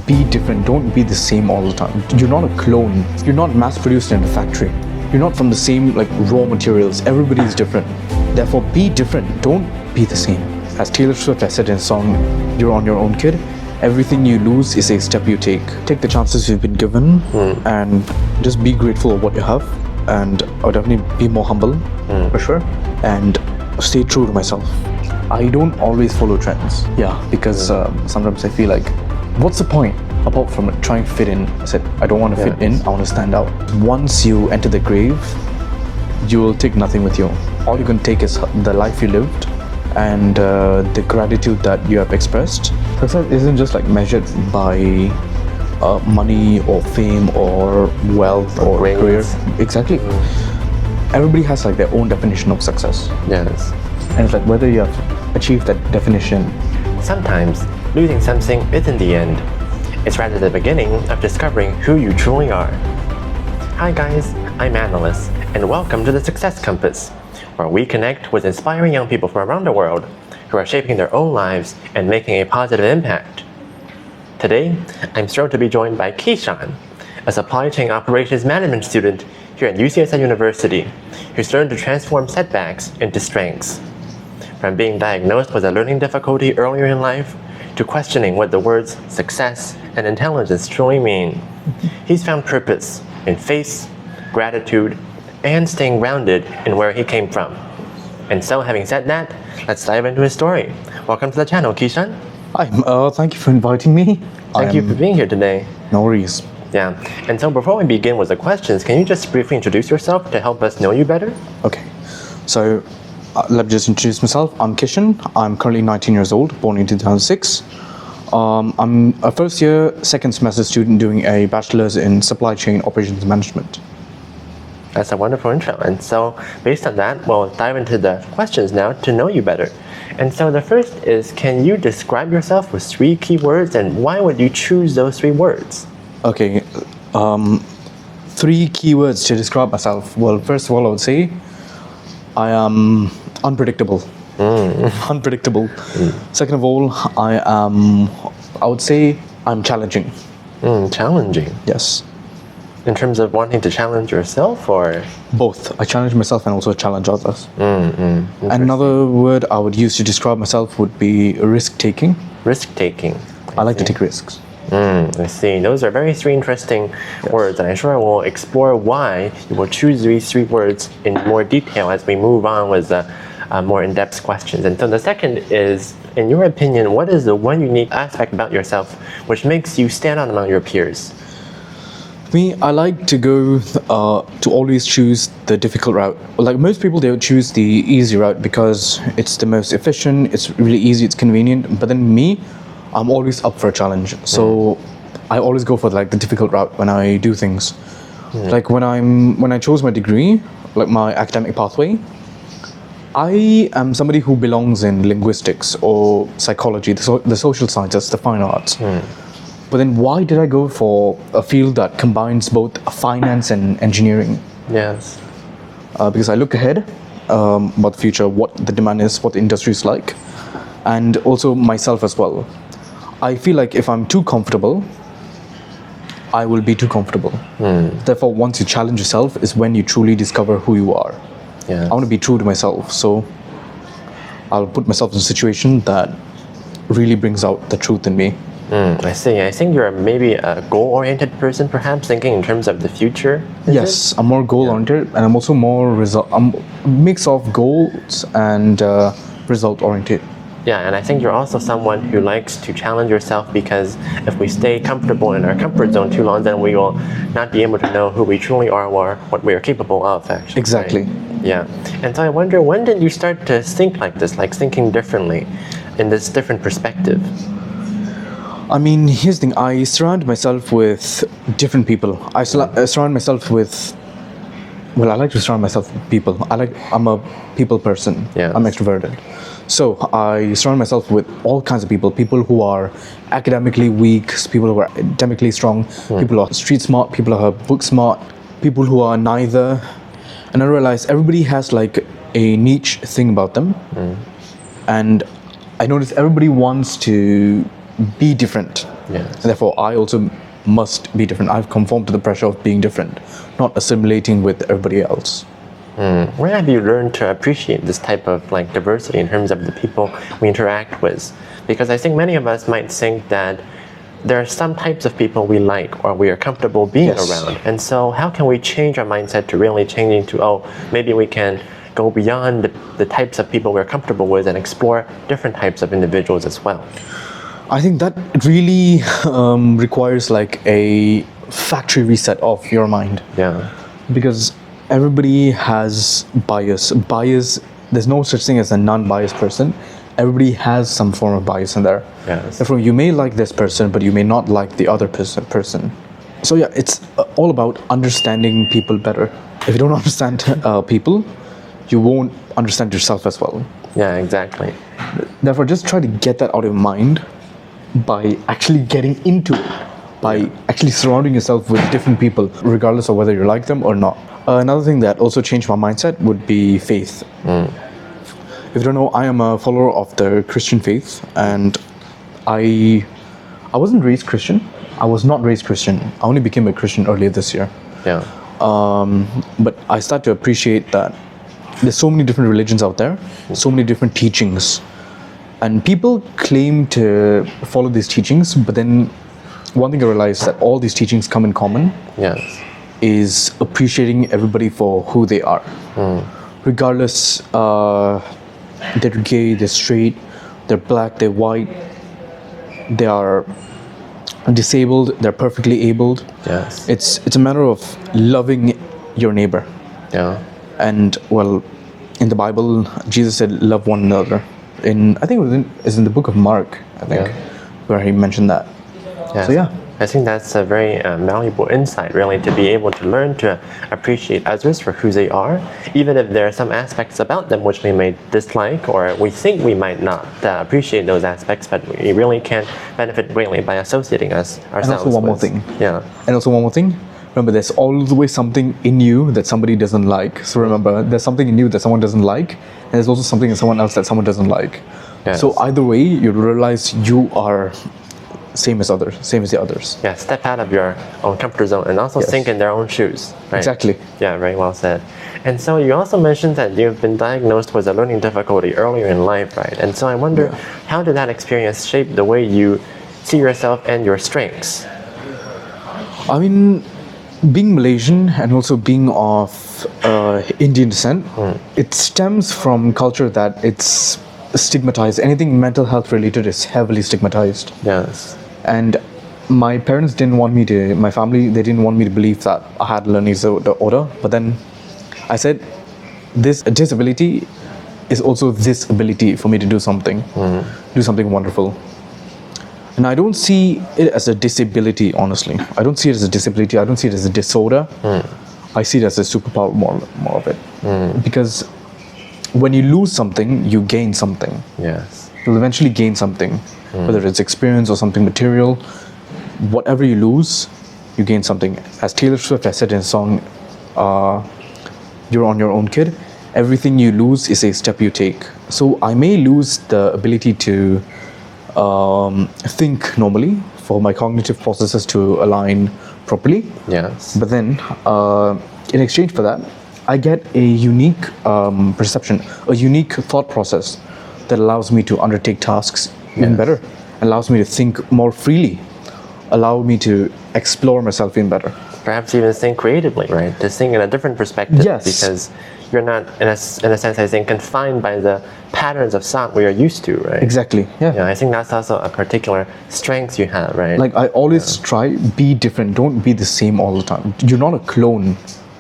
be different. Don't be the same all the time. You're not a clone. You're not mass-produced in a factory. You're not from the same raw materials. Everybody is different. Therefore, be different. Don't be the same. As Taylor Swift has said in a song, "You're on your own, kid." Everything you lose is a step you take. Take the chances you've been given, and just be grateful of what you have. And I would definitely be more humble, for sure. And stay true to myself. I don't always follow trends. Because sometimes I feel like, what's the point? Apart from trying to fit in, I said, I don't want to fit in, I want to stand out. Once you enter the grave, you will take nothing with you. All you can take is the life you lived and the gratitude that you have expressed. Success isn't just measured by money or fame or wealth or career. Exactly. Everybody has their own definition of success. Yes. And it's whether you have achieved that definition. Sometimes losing something isn't the end. It's rather the beginning of discovering who you truly are. Hi guys, I'm Annalise, and welcome to the Success Compass, where we connect with inspiring young people from around the world who are shaping their own lives and making a positive impact. Today, I'm thrilled to be joined by Kishan, a supply chain operations management student here at UCSI University, who's learned to transform setbacks into strengths. From being diagnosed with a learning difficulty earlier in life, to questioning what the words success and intelligence truly mean, he's found purpose in faith, gratitude, and staying grounded in where he came from. And so, having said that, let's dive into his story. Welcome to the channel, Kishan. Hi, thank you for inviting me. Thank you for being here today. No worries. Yeah, and so before we begin with the questions, can you just briefly introduce yourself to help us know you better? Okay, so let me just introduce myself. I'm Kishan. I'm currently 19 years old, born in 2006. I'm a first year, second semester student doing a bachelor's in supply chain operations management. That's a wonderful intro. And so based on that, we'll dive into the questions now to know you better. And so the first is, can you describe yourself with 3 key words, and why would you choose those 3 words? Okay, 3 key words to describe myself. Well, first of all, I would say I am unpredictable. Unpredictable. Second of all, I would say I'm challenging. Challenging. Yes. In terms of wanting to challenge yourself, or? Both. I challenge myself and also challenge others. Another word I would use to describe myself would be risk-taking. Risk-taking. I like to take risks. I see. Those are very 3 interesting words, and I'm sure we'll explore why you will choose these 3 words in more detail as we move on with the more in-depth questions. And so the second is, in your opinion, what is the one unique aspect about yourself which makes you stand out among your peers? Me, I like to go to always choose the difficult route. Most people, they would choose the easy route because it's the most efficient, it's really easy, it's convenient. But then me, I'm always up for a challenge. So I always go for the difficult route when I do things. When I chose my degree, my academic pathway, I am somebody who belongs in linguistics or psychology, the social sciences, the fine arts. But then why did I go for a field that combines both finance and engineering? Yes. Because I look ahead about the future, what the demand is, what the industry is like, and also myself as well. I feel like if I'm too comfortable, I will be too comfortable. Therefore, once you challenge yourself is when you truly discover who you are. Yes. I want to be true to myself, so I'll put myself in a situation that really brings out the truth in me. I see. I think you're maybe a goal-oriented person, perhaps, thinking in terms of the future. Yes, I'm more goal-oriented, and I'm also more I'm a mix of goals and result-oriented. Yeah, and I think you're also someone who likes to challenge yourself, because if we stay comfortable in our comfort zone too long, then we will not be able to know who we truly are or what we are capable of, actually. Exactly. Right? Yeah. And so I wonder, when did you start to think like this, thinking differently, in this different perspective? I mean, here's the thing. I surround myself with different people. I surround myself with... Well, I like to surround myself with people. I'm a people person. Yes. I'm extroverted. So I surround myself with all kinds of people. People who are academically weak, people who are academically strong, people who are street smart, people who are book smart, people who are neither. And I realized everybody has a niche thing about them. And I noticed everybody wants to be different. Yes. Therefore, I also must be different. I've conformed to the pressure of being different, not assimilating with everybody else. Where have you learned to appreciate this type of like diversity in terms of the people we interact with? Because I think many of us might think that there are some types of people we like or we are comfortable being Yes. around. And so how can we change our mindset to really changing to, oh, maybe we can go beyond the types of people we're comfortable with and explore different types of individuals as well? I think that really requires like a factory reset of your mind. Yeah. Because everybody has bias. There's no such thing as a non-biased person. Everybody has some form of bias in there. Yes. Therefore, you may like this person, but you may not like the other person. So yeah, it's all about understanding people better. If you don't understand people, you won't understand yourself as well. Yeah, exactly. Therefore, just try to get that out of your mind by actually getting into it, by actually surrounding yourself with different people, regardless of whether you like them or not. Another thing that also changed my mindset would be faith. If you don't know, I am a follower of the Christian faith, and I wasn't raised Christian. I was not raised Christian. I only became a Christian earlier this year. Yeah. But I start to appreciate that there's so many different religions out there, so many different teachings, and people claim to follow these teachings, but then one thing I realized that all these teachings come in common Yes. is appreciating everybody for who they are, regardless they're gay, they're straight, they're black, they're white, they are disabled, they're perfectly abled. Yes. It's a matter of loving your neighbor. Yeah. And well, in the Bible, Jesus said, "Love one another." I think it's in the book of Mark, I think, where he mentioned that. Yes. So yeah. I think that's a very valuable insight, really, to be able to learn to appreciate others for who they are, even if there are some aspects about them which we may dislike or we think we might not appreciate those aspects, but we really can benefit greatly by associating ourselves. And also one more with. thing. Yeah. And also one more thing. Remember, there's always something in you that somebody doesn't like. So remember, there's something in you that someone doesn't like, and there's also something in someone else that someone doesn't like. Yes. So either way, you realize you are same as the others. Yeah, step out of your own comfort zone and also Yes. think in their own shoes. Right? Exactly. Yeah, very well said. And so you also mentioned that you've been diagnosed with a learning difficulty earlier in life, right? And so I wonder, how did that experience shape the way you see yourself and your strengths? I mean, being Malaysian and also being of Indian descent, it stems from culture that it's stigmatized. Anything mental health related is heavily stigmatized. Yes. And my parents didn't want me to, my family, they didn't want me to believe that I had learning disorder. But then I said, this disability is also this ability for me to do something wonderful. And I don't see it as a disability, honestly. I don't see it as a disability. I don't see it as a disorder. I see it as a superpower, more of it. Because when you lose something, you gain something. Yes. You'll eventually gain something, whether it's experience or something material. Whatever you lose, you gain something. As Taylor Swift has said in a song, "You're on your own, kid." Everything you lose is a step you take. So I may lose the ability to think normally, for my cognitive processes to align properly. Yes. But then, in exchange for that, I get a unique perception, a unique thought process that allows me to undertake tasks even better, allows me to think more freely, allow me to explore myself even better. Perhaps even think creatively, right? To think in a different perspective. Yes. Because you're not, in a sense, I think, confined by the patterns of thought we are used to, right? Exactly. Yeah. Yeah, I think that's also a particular strength you have, right? Like I always try, be different. Don't be the same all the time. You're not a clone.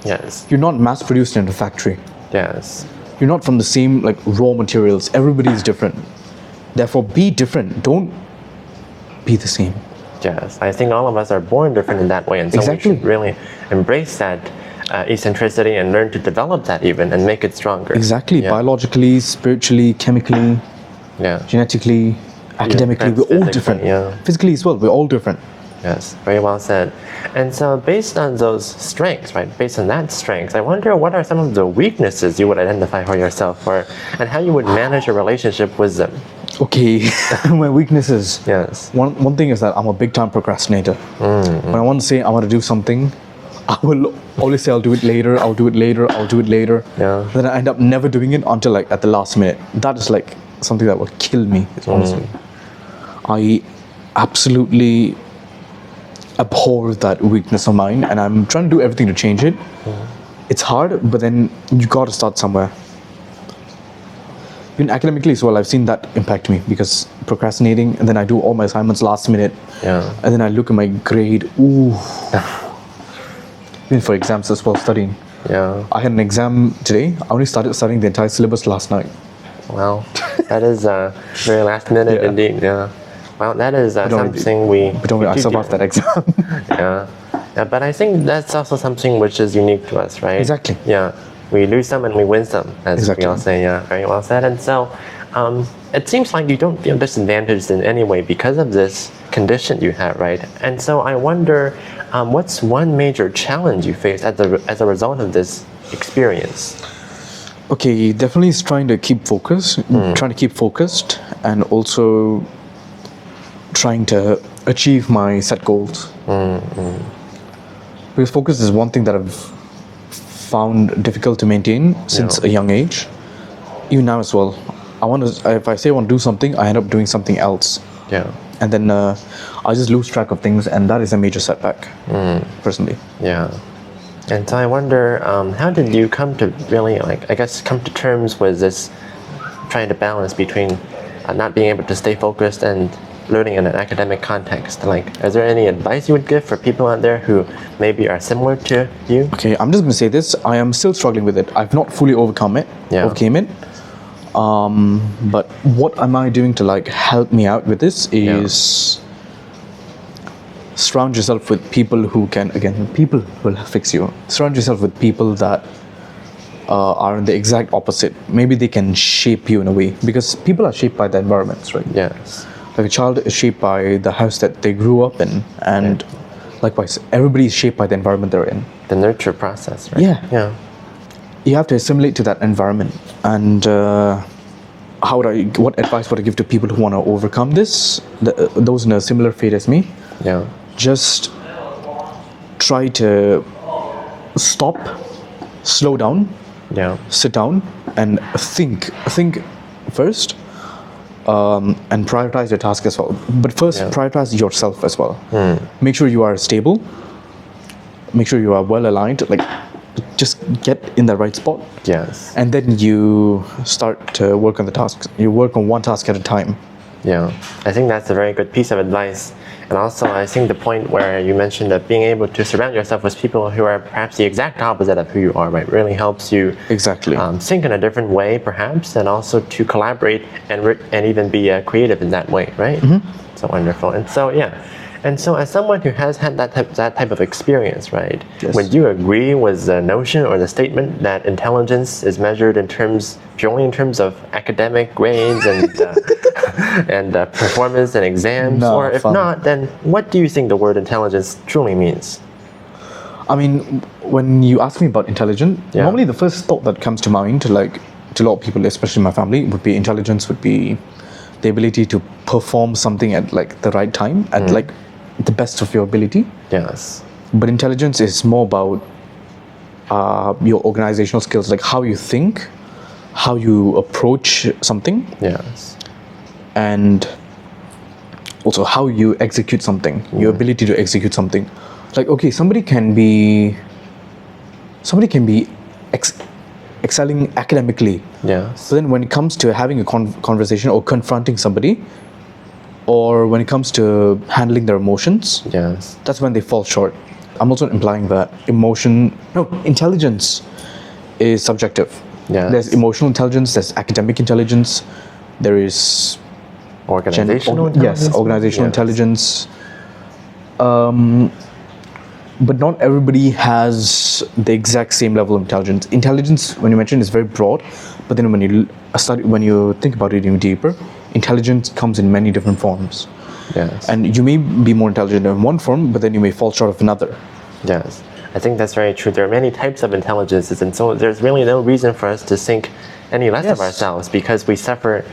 Yes. You're not mass produced in a factory. Yes. You're not from the same like raw materials. Everybody is different. Therefore, be different. Don't be the same. Yes. I think all of us are born different in that way, and so Exactly. we should really embrace that eccentricity and learn to develop that even and make it stronger. Exactly. Yeah. Biologically, spiritually, chemically, Yeah. genetically, academically, perhaps we're all physically, different. yeah. Physically as well, we're all different. Yes, very well said. And so based on those strengths, right, based on that strength, I wonder what are some of the weaknesses you would identify for yourself and how you would manage a relationship with them? Okay, my weaknesses. Yes. One thing is that I'm a big time procrastinator. When I want to say I want to do something, I will always say I'll do it later, I'll do it later, I'll do it later. Yeah. Then I end up never doing it until like at the last minute. That is like something that will kill me, honestly. I absolutely abhor that weakness of mine, and I'm trying to do everything to change it. It's hard, but then you got to start somewhere. Even academically as well, I've seen that impact me, because procrastinating, and then I do all my assignments last minute, Yeah. and then I look at my grade. Ooh. Even for exams as well, studying. Yeah. I had an exam today. I only started studying the entire syllabus last night. Well, that is very last minute Yeah. indeed. Yeah. Well, that is don't something we. But don't worry, I do survived that exam. Yeah. Yeah, but I think that's also something which is unique to us, right? Exactly. Yeah. We lose some and we win some, as Exactly. we all say. Yeah, very well said. And so, it seems like you don't feel disadvantaged in any way because of this condition you have, right? And so I wonder, what's one major challenge you face as a result of this experience? Okay, definitely is trying to keep focus, trying to keep focused, and also trying to achieve my set goals. Because focus is one thing that I've found difficult to maintain since a young age. Even now as well. If I say I want to do something, I end up doing something else. Yeah. And then I just lose track of things, and that is a major setback, personally. Yeah. And so I wonder, how did you come to really, come to terms with this, trying to balance between not being able to stay focused and learning in an academic context? Is there any advice you would give for people out there who maybe are similar to you? Okay, I'm just going to say this. I am still struggling with it. I've not fully overcame it. But what am I doing to help me out with this is surround yourself with people who can, people will fix you. Surround yourself with people that are the exact opposite. Maybe they can shape you in a way, because people are shaped by their environments, right? Yes. Like a child is shaped by the house that they grew up in, and likewise, everybody is shaped by the environment they're in. The nurture process, right? Yeah. Yeah. You have to assimilate to that environment. And what advice would I give to people who want to overcome this? Those in a similar fate as me? Yeah. Just try to stop, slow down, sit down, and think first, and prioritize your task as well. But first, prioritize yourself as well. Make sure you are stable. Make sure you are well aligned. Just get in the right spot. Yes. And then you start to work on the tasks. You work on one task at a time. Yeah, I think that's a very good piece of advice. And also, I think the point where you mentioned that being able to surround yourself with people who are perhaps the exact opposite of who you are, right, really helps you think in a different way, perhaps, and also to collaborate and even be creative in that way, right? So wonderful. And so, and so as someone who has had that type of experience, right, would you agree with the notion or the statement that intelligence is measured purely in terms of academic grades and performance and exams? No, or if not, then what do you think the word intelligence truly means? I mean, when you ask me about intelligence, normally the first thought that comes to mind to a lot of people, especially my family, would be intelligence would be the ability to perform something at the right time, at the best of your ability. Yes. But intelligence is more about your organizational skills, how you think, how you approach something. Yes. And also how you execute something, your ability to execute something. Somebody can be excelling academically. Yes. But then when it comes to having a conversation or confronting somebody, or when it comes to handling their emotions, that's when they fall short. I'm also implying that intelligence is subjective. There's emotional intelligence, there's academic intelligence, there is organizational intelligence. Yes, organizational intelligence. But not everybody has the exact same level of intelligence. Intelligence, when you mention, is very broad, but then when you think about it even deeper, intelligence comes in many different forms. Yes. And you may be more intelligent in one form, but then you may fall short of another. Yes. I think that's very true. There are many types of intelligences, and so there's really no reason for us to think any less of ourselves, because we suffer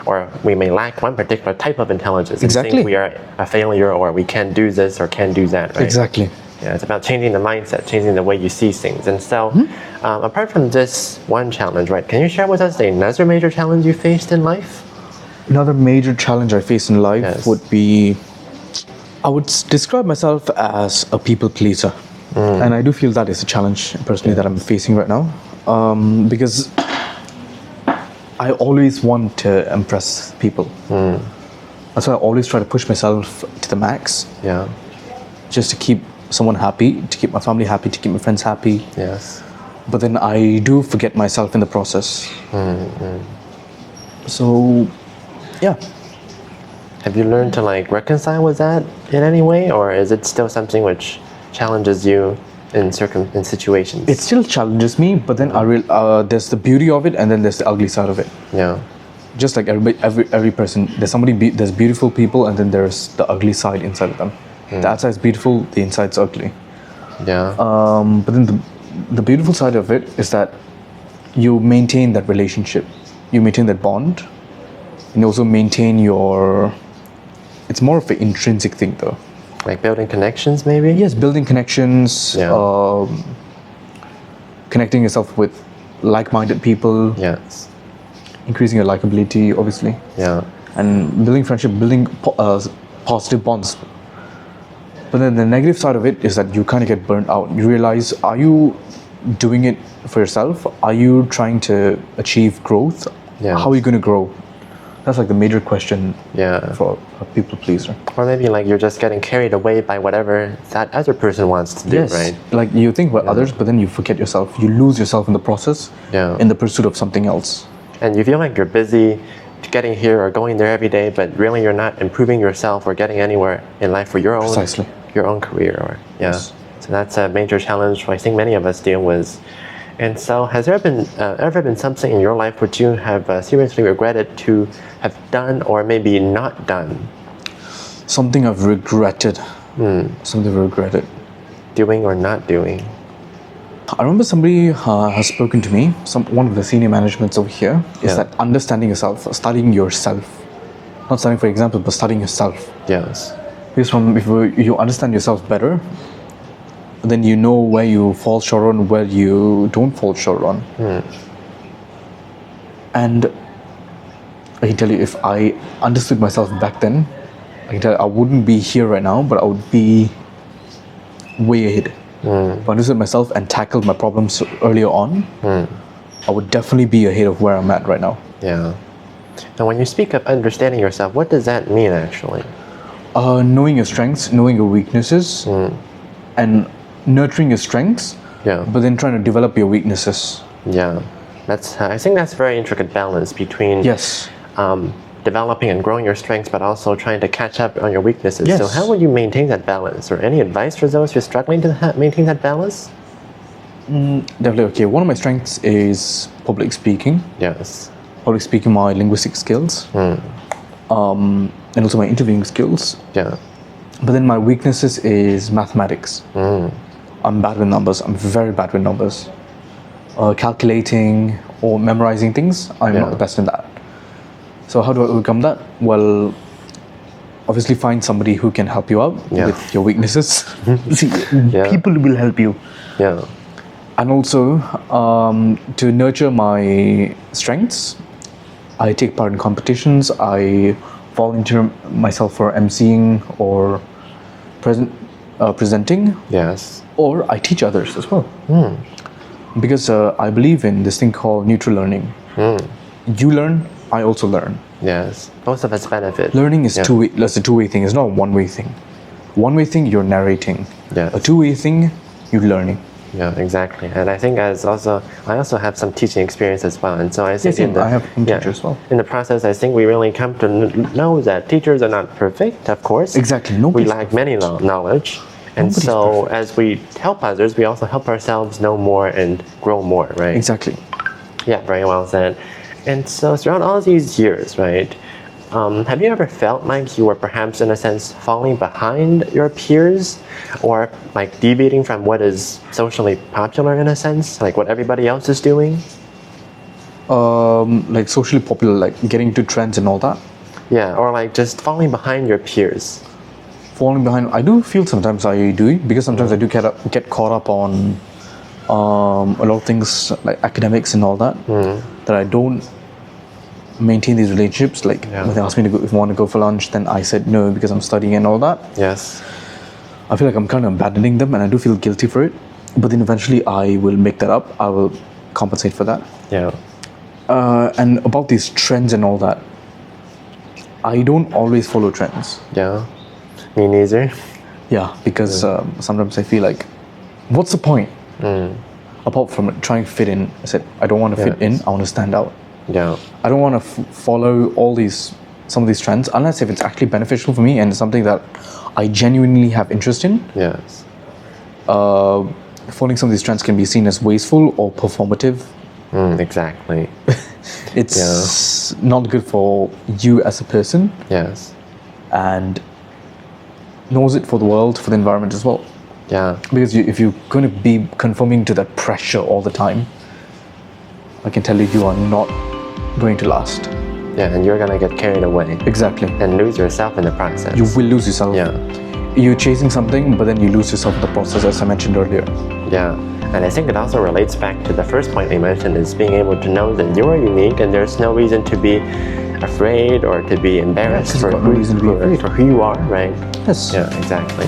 or we may lack one particular type of intelligence and Exactly. think we are a failure or we can't do this or can't do that, right? Exactly. Yeah, it's about changing the mindset, changing the way you see things. And so, apart from this one challenge, right, can you share with us another major challenge you faced in life? Another major challenge I face in life Yes. would be, I would describe myself as a people pleaser. And I do feel that is a challenge personally that I'm facing right now. Because I always want to impress people. That's why I always try to push myself to the max, Yeah. just to keep someone happy, to keep my family happy, to keep my friends happy. Yes. But then I do forget myself in the process. So, yeah. Have you learned to like reconcile with that in any way, or is it still something which challenges you in situations? It still challenges me, but then there's the beauty of it, and then there's the ugly side of it. Yeah. Just like every person, there's beautiful people, and then there's the ugly side inside of them. The outside's beautiful, the inside's ugly. Yeah. But then the beautiful side of it is that you maintain that relationship, you maintain that bond, and you also maintain your. It's more of an intrinsic thing, though. Like building connections, maybe? Yes, building connections, Yeah. connecting yourself with like-minded people, Yes. increasing your likability, obviously, Yeah. and building friendship, building positive bonds. But then the negative side of it is that you kind of get burnt out. You realize, are you doing it for yourself? Are you trying to achieve growth? Yeah. How are you going to grow? That's like the major question Yeah. for a people pleaser. Or maybe like you're just getting carried away by whatever that other person wants to do, right? Like you think about others, but then you forget yourself. You lose yourself in the process, Yeah. in the pursuit of something else. And you feel like you're busy getting here or going there every day, but really you're not improving yourself or getting anywhere in life for your own Precisely. your own career. Or Yes. So that's a major challenge I think many of us deal with. And so, has there been ever been something in your life which you have seriously regretted to have done or maybe not done? Something I've regretted. Something I've regretted. Doing or not doing? I remember somebody has spoken to me, one of the senior managements over here, is Yeah. that understanding yourself, studying yourself. Not studying for example, but studying yourself. Yes. Because if you understand yourself better, then you know where you fall short on, where you don't fall short on. And I can tell you, if I understood myself back then, I can tell you, I wouldn't be here right now, but I would be way ahead. If I understood myself and tackled my problems earlier on, I would definitely be ahead of where I'm at right now. Yeah. And when you speak of understanding yourself, what does that mean actually? Knowing your strengths, knowing your weaknesses, and nurturing your strengths, Yeah. but then trying to develop your weaknesses. Yeah. I think that's a very intricate balance between Yes. developing and growing your strengths, but also trying to catch up on your weaknesses. Yes. So how would you maintain that balance? Or any advice for those who are struggling to maintain that balance? Definitely. Okay, one of my strengths is public speaking. Yes. Public speaking, my linguistic skills, and also my interviewing skills. Yeah. But then my weaknesses is mathematics. I'm bad with numbers. I'm very bad with numbers. Calculating or memorizing things, I'm Yeah. not the best in that. So how do I overcome that? Well, obviously find somebody who can help you out Yeah. with your weaknesses. See, Yeah. people will help you. Yeah. And also, to nurture my strengths, I take part in competitions. I volunteer myself for emceeing or presenting, Yes. or I teach others as well. Because I believe in this thing called neutral learning. You learn, I also learn. Yes. Both of us benefit. Learning is Yeah. two-way. That's a two-way thing. It's not a one-way thing. One-way thing, you're narrating. Yes. A two-way thing, you're learning. Yeah, exactly. And I think I also have some teaching experience as well. And so I think same. I have some teacher as well. In the process, I think we really come to know that teachers are not perfect, of course. Exactly. We Nobody's lack many knowledge. And Nobody's so perfect. as we help others, we also help ourselves know more and grow more, right? Exactly. Yeah, very well said. And so throughout all these years, right, have you ever felt like you were perhaps in a sense falling behind your peers or like deviating from what is socially popular in a sense, like what everybody else is doing? like socially popular, like getting to trends and all that. Yeah, or like just falling behind your peers. Falling behind, I do feel sometimes I do, because sometimes I do get caught up on a lot of things like academics and all that, that I don't maintain these relationships. Like when they ask me to go, if I want to go for lunch, then I said no because I'm studying and all that. Yes. I feel like I'm kind of abandoning them, and I do feel guilty for it. But then eventually I will make that up. I will compensate for that. Yeah. And about these trends and all that, I don't always follow trends. Yeah. Me neither. Yeah, because sometimes I feel like, what's the point? Apart from trying to fit in, I said, I don't want to fit in, I want to stand out. Yeah. I don't want to follow some of these trends, unless if it's actually beneficial for me and it's something that I genuinely have interest in. Yes. Following some of these trends can be seen as wasteful or performative. Exactly. It's not good for you as a person, Yes. and nor is it for the world, for the environment as well. Yeah. Because if you're going to be conforming to that pressure all the time, I can tell you, you are not going to last. Yeah, and you're gonna get carried away Exactly. and lose yourself in the process. You will lose yourself. Yeah. You're chasing something, but then you lose yourself in the process, as I mentioned earlier. Yeah, and I think it also relates back to the first point we mentioned, is being able to know that you are unique and there's no reason to be afraid or to be embarrassed for who you are, right? Yes. Yeah, exactly.